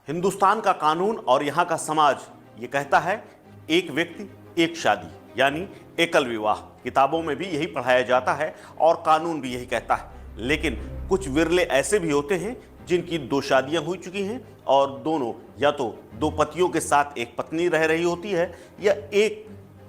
हिंदुस्तान का कानून और यहाँ का समाज ये कहता है एक व्यक्ति एक शादी, यानी एकल विवाह। किताबों में भी यही पढ़ाया जाता है और कानून भी यही कहता है। लेकिन कुछ विरले ऐसे भी होते हैं जिनकी दो शादियां हो चुकी हैं और दोनों या तो दो पतियों के साथ एक पत्नी रह रही होती है या एक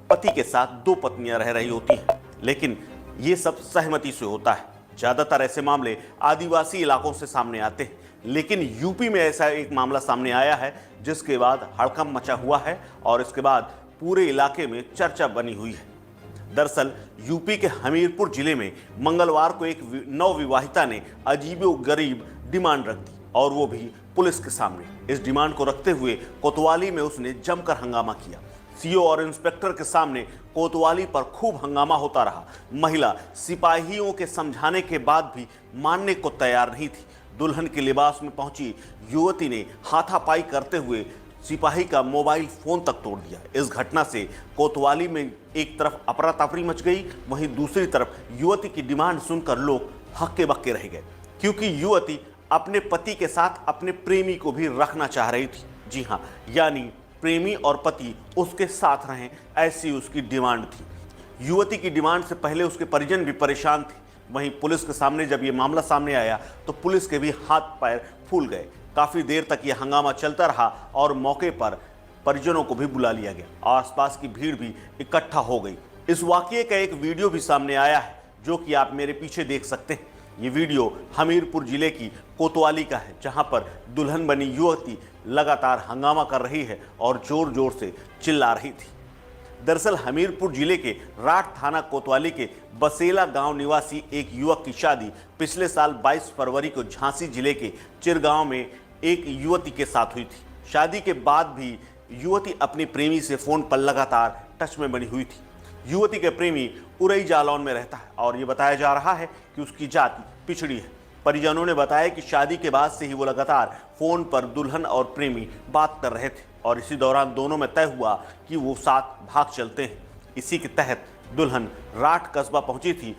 पति के साथ दो पत्नियां रह रही होती हैं। लेकिन ये सब सहमति से होता है। ज्यादातर ऐसे मामले आदिवासी इलाकों से सामने आते हैं, लेकिन यूपी में ऐसा एक मामला सामने आया है जिसके बाद हड़कंप मचा हुआ है और इसके बाद पूरे इलाके में चर्चा बनी हुई है। दरअसल यूपी के हमीरपुर जिले में मंगलवार को एक नवविवाहिता ने अजीबोगरीब डिमांड रख दी और वो भी पुलिस के सामने। इस डिमांड को रखते हुए कोतवाली में उसने जमकर हंगामा किया। सीओ और इंस्पेक्टर के सामने कोतवाली पर खूब हंगामा होता रहा। महिला सिपाहियों के समझाने के बाद भी मानने को तैयार नहीं थी। दुल्हन के लिबास में पहुंची युवती ने हाथापाई करते हुए सिपाही का मोबाइल फोन तक तोड़ दिया। इस घटना से कोतवाली में एक तरफ अफरा तफरी मच गई, वहीं दूसरी तरफ युवती की डिमांड सुनकर लोग हक्के बक्के रह गए, क्योंकि युवती अपने पति के साथ अपने प्रेमी को भी रखना चाह रही थी। जी हाँ, यानी प्रेमी और पति उसके साथ रहें, ऐसी उसकी डिमांड थी। युवती की डिमांड से पहले उसके परिजन भी परेशान थे। वहीं पुलिस के सामने जब ये मामला सामने आया तो पुलिस के भी हाथ पैर फूल गए। काफी देर तक ये हंगामा चलता रहा और मौके पर परिजनों को भी बुला लिया गया। आसपास की भीड़ भी इकट्ठा हो गई। इस वाकये का एक वीडियो भी सामने आया है, जो कि आप मेरे पीछे देख सकते हैं। ये वीडियो हमीरपुर जिले की कोतवाली का है, जहां पर दुल्हन बनी युवती लगातार हंगामा कर रही है और जोर जोर से चिल्ला रही थी। दरअसल हमीरपुर जिले के राठ थाना कोतवाली के बसेला गांव निवासी एक युवक की शादी पिछले साल 22 फरवरी को झांसी जिले के चिरगांव में एक युवती के साथ हुई थी। शादी के बाद भी युवती अपनी प्रेमी से फोन पर लगातार टच में बनी हुई थी। युवती के प्रेमी उरई जालौन में रहता है और ये बताया जा रहा है कि उसकी जाति पिछड़ी है। परिजनों ने बताया कि शादी के बाद से ही वो लगातार फोन पर दुल्हन और प्रेमी बात कर रहे थे और इसी दौरान दोनों में तय हुआ कि वो साथ भाग चलते हैं। इसी के तहत दुल्हन राठ कस्बा पहुंची थी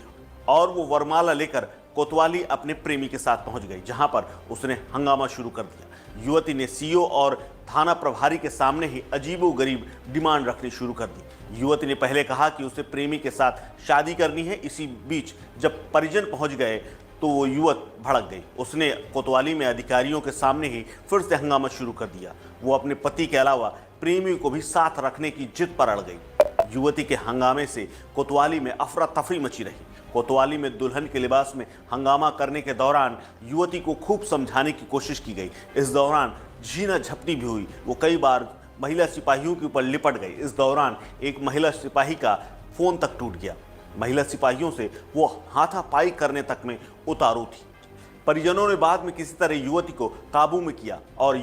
और वो वरमाला लेकर कोतवाली अपने प्रेमी के साथ पहुंच गई, जहां पर उसने हंगामा शुरू कर दिया। युवती ने सीओ और थाना प्रभारी के सामने ही अजीबोगरीब डिमांड रखनी शुरू कर दी। युवती ने पहले कहा कि उसे प्रेमी के साथ शादी करनी है। इसी बीच जब परिजन पहुंच गए तो वो युवक भड़क गई। उसने कोतवाली में अधिकारियों के सामने ही फिर से हंगामा शुरू कर दिया। वो अपने पति के अलावा प्रेमी को भी साथ रखने की जिद पर अड़ गई। युवती के हंगामे से कोतवाली में अफरा तफरी मची रही। कोतवाली में दुल्हन के लिबास में हंगामा करने के दौरान युवती को खूब समझाने की कोशिश की गई। इस दौरान झीना झपटी भी हुई। वो कई बार महिला सिपाहियों के ऊपर लिपट गई। इस दौरान एक महिला सिपाही का फोन तक टूट गया। महिला सिपाहियों से वो हाथापाई करने तक में उतारू थी। परिजनों ने बाद में किसी तरह युवती को काबू में किया और